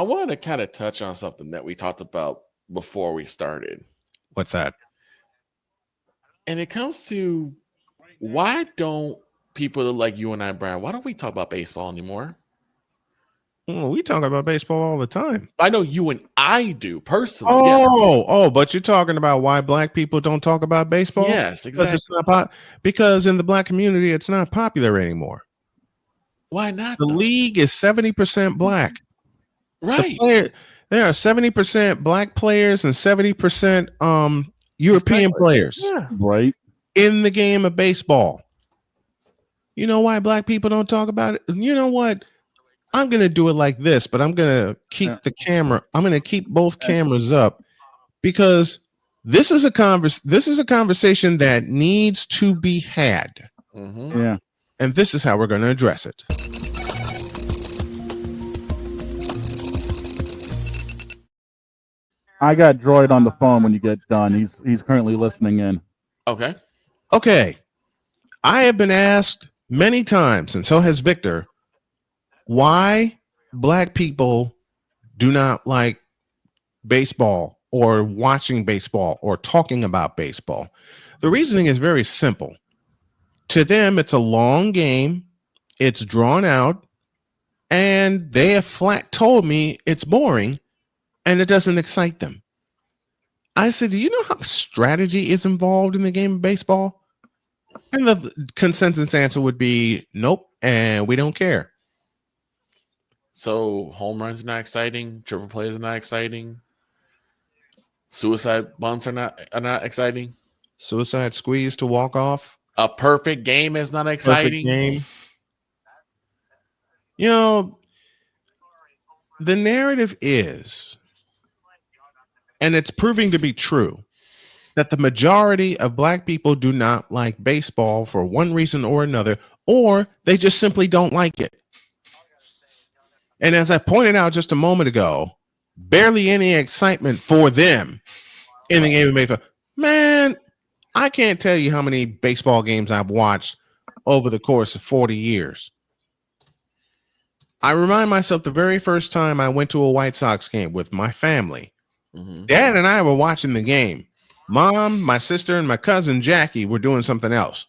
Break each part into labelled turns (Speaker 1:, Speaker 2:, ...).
Speaker 1: I wanted to kind of touch on something that we talked about before we started.
Speaker 2: What's that?
Speaker 1: And it comes to why don't people like you and I, Brian, why don't we talk about baseball anymore?
Speaker 2: Well, we talk about baseball all the time.
Speaker 1: I know you and I do personally. Yes.
Speaker 2: But you're talking about why black people don't talk about baseball?
Speaker 1: Yes,
Speaker 2: Because it's
Speaker 1: exactly.
Speaker 2: not because in the black community it's not popular anymore.
Speaker 1: Why not
Speaker 2: The
Speaker 1: though?
Speaker 2: league is 70% black. The
Speaker 1: Right.
Speaker 2: player there are 70% black players and 70% European
Speaker 1: Exactly.
Speaker 2: players
Speaker 1: Yeah.
Speaker 3: Right.
Speaker 2: in the game of baseball. You know why black people don't talk about it? You know what? I'm going to do it like this, but I'm going to keep the camera. I'm going to keep both cameras up because this is a conversation that needs to be had.
Speaker 1: Mm-hmm.
Speaker 3: Yeah.
Speaker 2: And this is how we're going to address it.
Speaker 3: I got Droid on the phone when you get done. He's currently listening in.
Speaker 1: Okay.
Speaker 2: Okay. I have been asked many times, and so has Victor, why black people do not like baseball or watching baseball or talking about baseball. The reasoning is very simple. To them, it's a long game, it's drawn out, and they have flat told me it's boring and it doesn't excite them. I said, do you know how much strategy is involved in the game of baseball? And the consensus answer would be nope, and we don't care.
Speaker 1: So home runs are not exciting, triple plays are not exciting, suicide bunts are not exciting.
Speaker 2: Suicide squeeze to walk off.
Speaker 1: A perfect game is not
Speaker 2: Perfect
Speaker 1: exciting.
Speaker 2: game. You know, the narrative is, and it's proving to be true, that the majority of black people do not like baseball for one reason or another, or they just simply don't like it. And as I pointed out just a moment ago, barely any excitement for them in the game of baseball. Man, I can't tell you how many baseball games I've watched over the course of 40 years. I remind myself the very first time I went to a White Sox game with my family.
Speaker 1: Mm-hmm.
Speaker 2: Dad and I were watching the game. Mom, my sister, and my cousin Jackie were doing something else.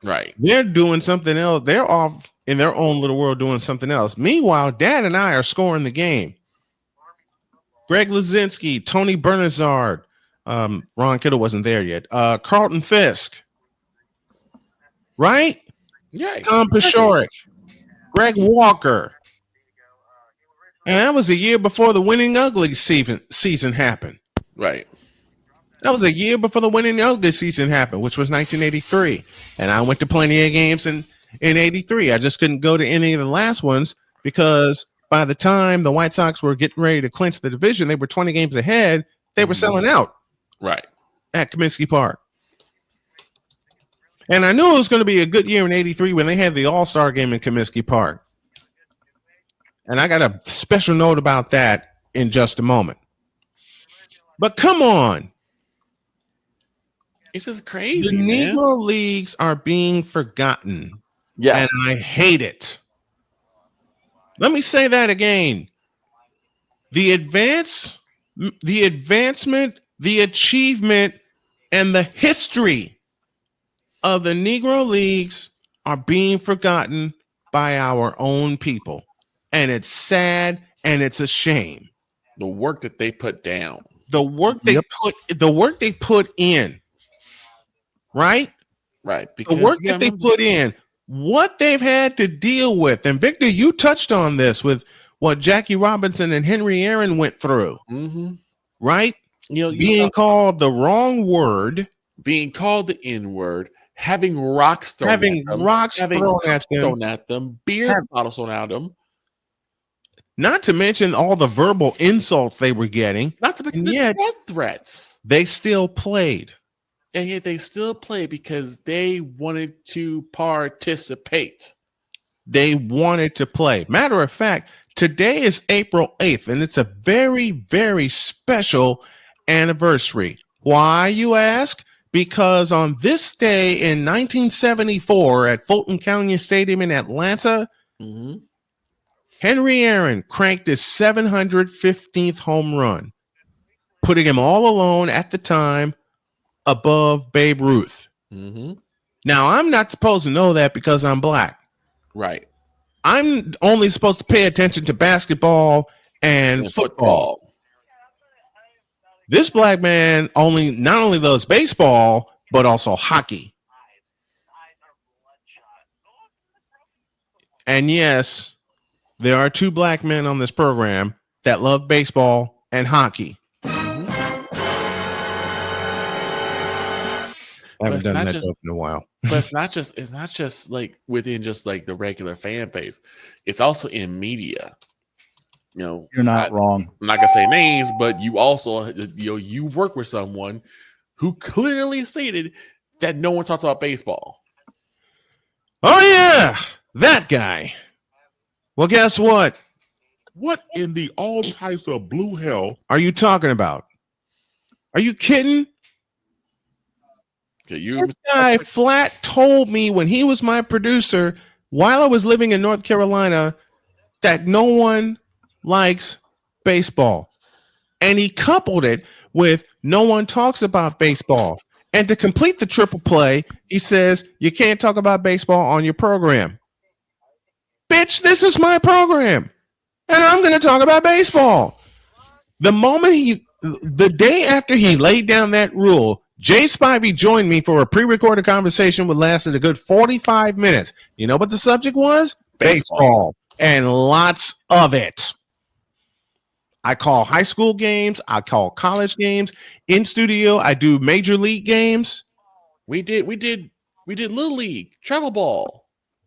Speaker 1: Right.
Speaker 2: They're doing something else. They're off in their own little world doing something else. Meanwhile, Dad and I are scoring the game. Greg Lazinski, Tony Bernazard, Ron Kittle wasn't there yet. Carlton Fisk, right?
Speaker 1: Yeah.
Speaker 2: Tom Paciorek, Greg Walker. And that was a year before the Winning Ugly season happened.
Speaker 1: Right.
Speaker 2: That was a year before the Winning Ugly season happened, which was 1983. And I went to plenty of games in 83. I just couldn't go to any of the last ones because by the time the White Sox were getting ready to clinch the division, they were 20 games ahead. They were selling out.
Speaker 1: Right.
Speaker 2: At Comiskey Park. And I knew it was going to be a good year in 83 when they had the All-Star game in Comiskey Park. And I got a special note about that in just a moment. But come on.
Speaker 1: It's just crazy,
Speaker 2: the
Speaker 1: man.
Speaker 2: Negro Leagues are being forgotten.
Speaker 1: Yes.
Speaker 2: And I hate it. Let me say that again. The advancement, the achievement, and the history of the Negro Leagues are being forgotten by our own people. And it's sad and it's a shame.
Speaker 1: The work that they put down.
Speaker 2: The work they put in. Right?
Speaker 1: Right. Because
Speaker 2: the work that they put in, what they've had to deal with. And Victor, you touched on this with what Jackie Robinson and Henry Aaron went through.
Speaker 1: Mm-hmm.
Speaker 2: Right?
Speaker 1: Being
Speaker 2: called the wrong word.
Speaker 1: Being called the N-word. Having rocks thrown at them. Beer bottles thrown at them.
Speaker 2: Not to mention all the verbal insults they were getting.
Speaker 1: Not to mention the death threats.
Speaker 2: They still played.
Speaker 1: And yet they still play because they wanted to participate.
Speaker 2: They wanted to play. Matter of fact, today is April 8th, and it's a very, very special anniversary. Why, you ask? Because on this day in 1974 at Fulton County Stadium in Atlanta, Henry Aaron cranked his 715th home run, putting him all alone at the time above Babe Ruth.
Speaker 1: Mm-hmm.
Speaker 2: Now, I'm not supposed to know that because I'm black.
Speaker 1: Right.
Speaker 2: I'm only supposed to pay attention to basketball and football. This black man not only loves baseball, but also hockey. And yes, there are two black men on this program that love baseball and hockey.
Speaker 1: Mm-hmm.
Speaker 2: I haven't done that joke in a while.
Speaker 1: But it's not just like within just like the regular fan base. It's also in media. You know,
Speaker 3: You're not wrong.
Speaker 1: I'm not gonna say names, but you also, you know, you've worked with someone who clearly stated that no one talks about baseball.
Speaker 2: Oh yeah, that guy. Well, guess what?
Speaker 4: What in the all types of blue hell
Speaker 2: are you talking about? Are you kidding?
Speaker 1: Okay, you
Speaker 2: This guy flat told me when he was my producer while I was living in North Carolina that no one likes baseball. And he coupled it with no one talks about baseball. And to complete the triple play, he says, you can't talk about baseball on your program. Bitch, this is my program. And I'm going to talk about baseball. The day after he laid down that rule, Jay Spivey joined me for a pre-recorded conversation which lasted a good 45 minutes. You know what the subject was? Baseball. And lots of it. I call high school games. I call college games. In studio, I do major league games.
Speaker 1: We did Little League, travel ball.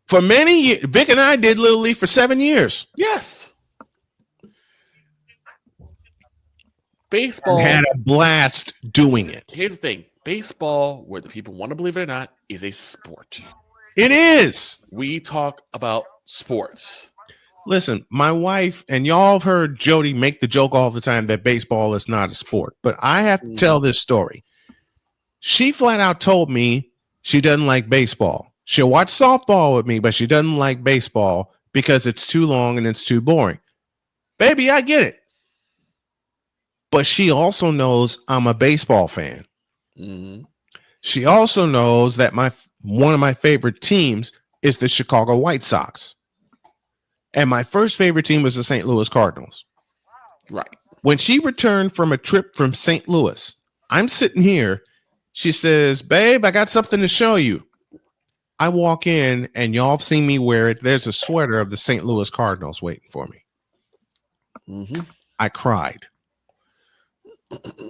Speaker 2: For many years, Vic and I did Little League for 7 years.
Speaker 1: Yes. Baseball.
Speaker 2: I had a blast doing it.
Speaker 1: Here's the thing. Baseball, whether people want to believe it or not, is a sport.
Speaker 2: It is.
Speaker 1: We talk about sports.
Speaker 2: Listen, my wife, and y'all have heard Jody make the joke all the time that baseball is not a sport, but I have to tell this story. She flat out told me she doesn't like baseball. She'll watch softball with me, but she doesn't like baseball because it's too long and it's too boring. Baby, I get it. But she also knows I'm a baseball fan.
Speaker 1: Mm-hmm.
Speaker 2: She also knows that one of my favorite teams is the Chicago White Sox. And my first favorite team was the St. Louis Cardinals.
Speaker 1: Right.
Speaker 2: When she returned from a trip from St. Louis, I'm sitting here. She says, babe, I got something to show you. I walk in and y'all have seen me wear it. There's a sweater of the St. Louis Cardinals waiting for me.
Speaker 1: Mm-hmm.
Speaker 2: I cried.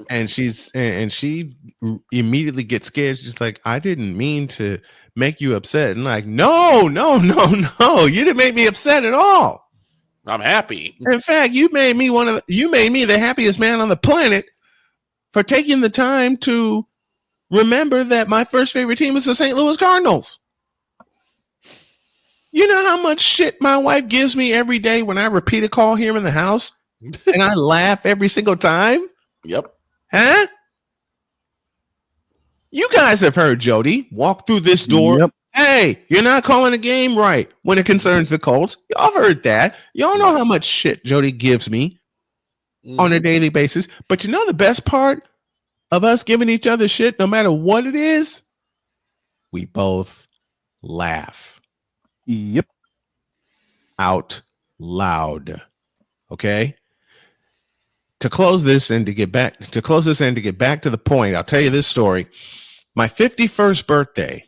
Speaker 2: And she immediately gets scared. She's like, I didn't mean to make you upset. And like, no. You didn't make me upset at all.
Speaker 1: I'm happy.
Speaker 2: In fact, you made me the happiest man on the planet for taking the time to remember that my first favorite team is the St. Louis Cardinals. You know how much shit my wife gives me every day when I repeat a call here in the house and I laugh every single time?
Speaker 1: Yep.
Speaker 2: Huh? You guys have heard Jody walk through this door.
Speaker 3: Yep.
Speaker 2: Hey, you're not calling a game right when it concerns the Colts. Y'all heard that. Y'all know how much shit Jody gives me on a daily basis. But you know the best part of us giving each other shit, no matter what it is? We both laugh.
Speaker 3: Yep.
Speaker 2: Out loud. Okay? To close this and to get back to the point, I'll tell you this story. My 51st birthday,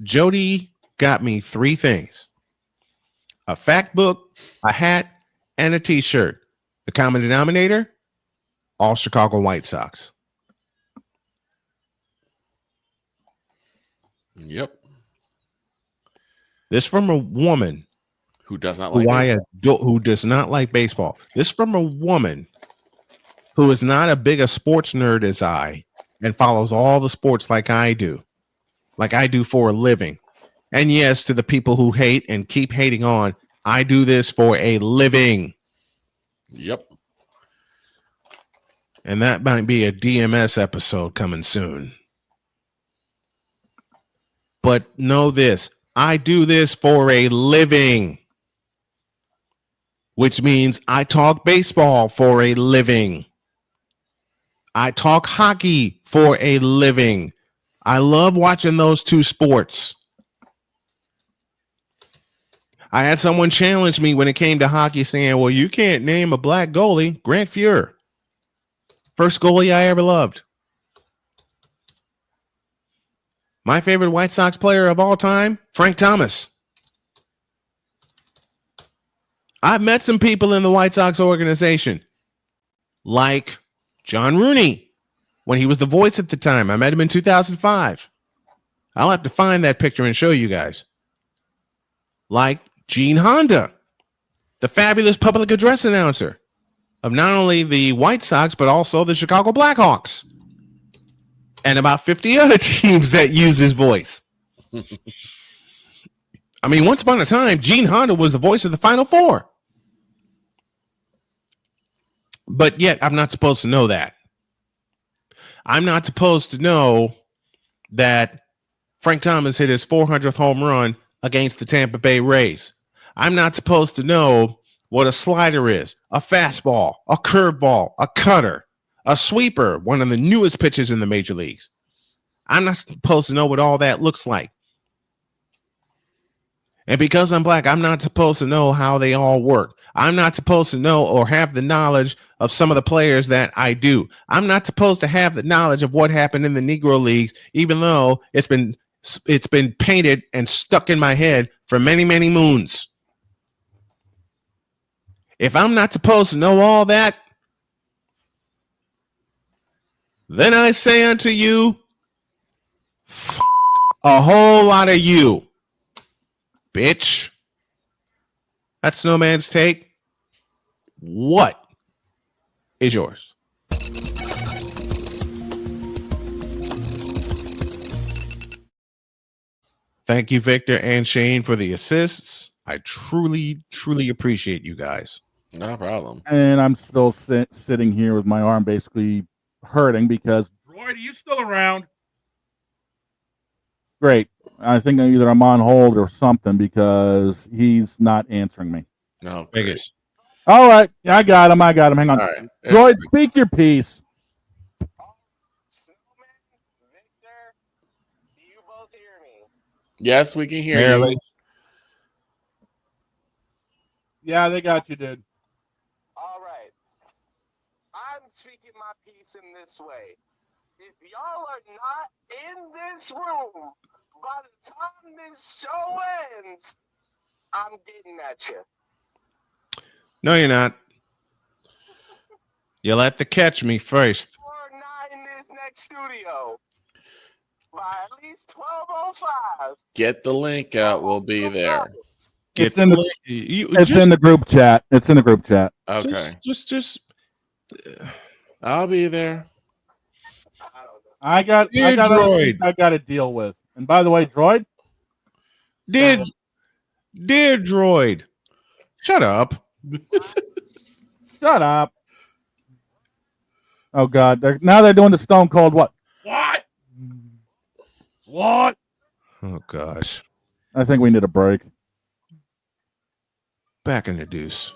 Speaker 2: Jody got me 3 things: a fact book, a hat, and a t-shirt. The common denominator, all Chicago White Sox.
Speaker 1: Yep.
Speaker 2: This from a woman
Speaker 1: who does not like
Speaker 2: who does not like baseball. This from a woman who is not as big a sports nerd as I and follows all the sports like I do for a living. And yes, to the people who hate and keep hating on, I do this for a living.
Speaker 1: Yep.
Speaker 2: And that might be a DMS episode coming soon. But know this, I do this for a living. which means I talk baseball for a living. I talk hockey for a living. I love watching those two sports. I had someone challenge me when it came to hockey saying, well, you can't name a black goalie. Grant Fuhr. First goalie I ever loved. My favorite White Sox player of all time, Frank Thomas. I've met some people in the White Sox organization, like John Rooney, when he was the voice at the time. I met him in 2005. I'll have to find that picture and show you guys. Like Gene Honda, the fabulous public address announcer of not only the White Sox, but also the Chicago Blackhawks. And about 50 other teams that use his voice. I mean, once upon a time, Gene Honda was the voice of the Final Four. But yet, I'm not supposed to know that. I'm not supposed to know that Frank Thomas hit his 400th home run against the Tampa Bay Rays. I'm not supposed to know what a slider is, a fastball, a curveball, a cutter, a sweeper, one of the newest pitches in the major leagues. I'm not supposed to know what all that looks like. And because I'm black, I'm not supposed to know how they all work. I'm not supposed to know or have the knowledge of some of the players that I do. I'm not supposed to have the knowledge of what happened in the Negro Leagues, even though it's been painted and stuck in my head for many, many moons. If I'm not supposed to know all that, then I say unto you, a whole lot of you, bitch. That's Snowman's take. What is yours? Thank you, Victor and Shane, for the assists. I truly, truly appreciate you guys.
Speaker 1: No problem.
Speaker 3: And I'm still sitting here with my arm basically hurting because
Speaker 4: Droid, are you still around?
Speaker 3: great. I think either I'm on hold or something because he's not answering me.
Speaker 1: No,
Speaker 2: Vegas.
Speaker 3: All right. I got him. Hang on.
Speaker 1: All right.
Speaker 3: Droid, speak your piece.
Speaker 5: Snowman, Victor, do you both hear me?
Speaker 1: Yes, we can hear
Speaker 2: Barely.
Speaker 1: you.
Speaker 3: Yeah, they got you, dude.
Speaker 5: All right. I'm speaking my piece in this way. If y'all are not in this room by the time this show ends, I'm getting at you.
Speaker 2: No, you're not. You'll have to catch me first.
Speaker 5: You're not in this next studio by at least 12:05.
Speaker 1: Get the link out. We'll be there.
Speaker 3: It's in the group chat. It's in the group chat.
Speaker 1: Okay.
Speaker 2: Just.
Speaker 1: I'll be there.
Speaker 3: I got to deal with. And by the way, Droid,
Speaker 2: Dear Droid, shut up.
Speaker 3: shut up. Oh God! Now they're doing the Stone Cold what? What?
Speaker 2: Oh gosh.
Speaker 3: I think we need a break.
Speaker 2: Back in the deuce.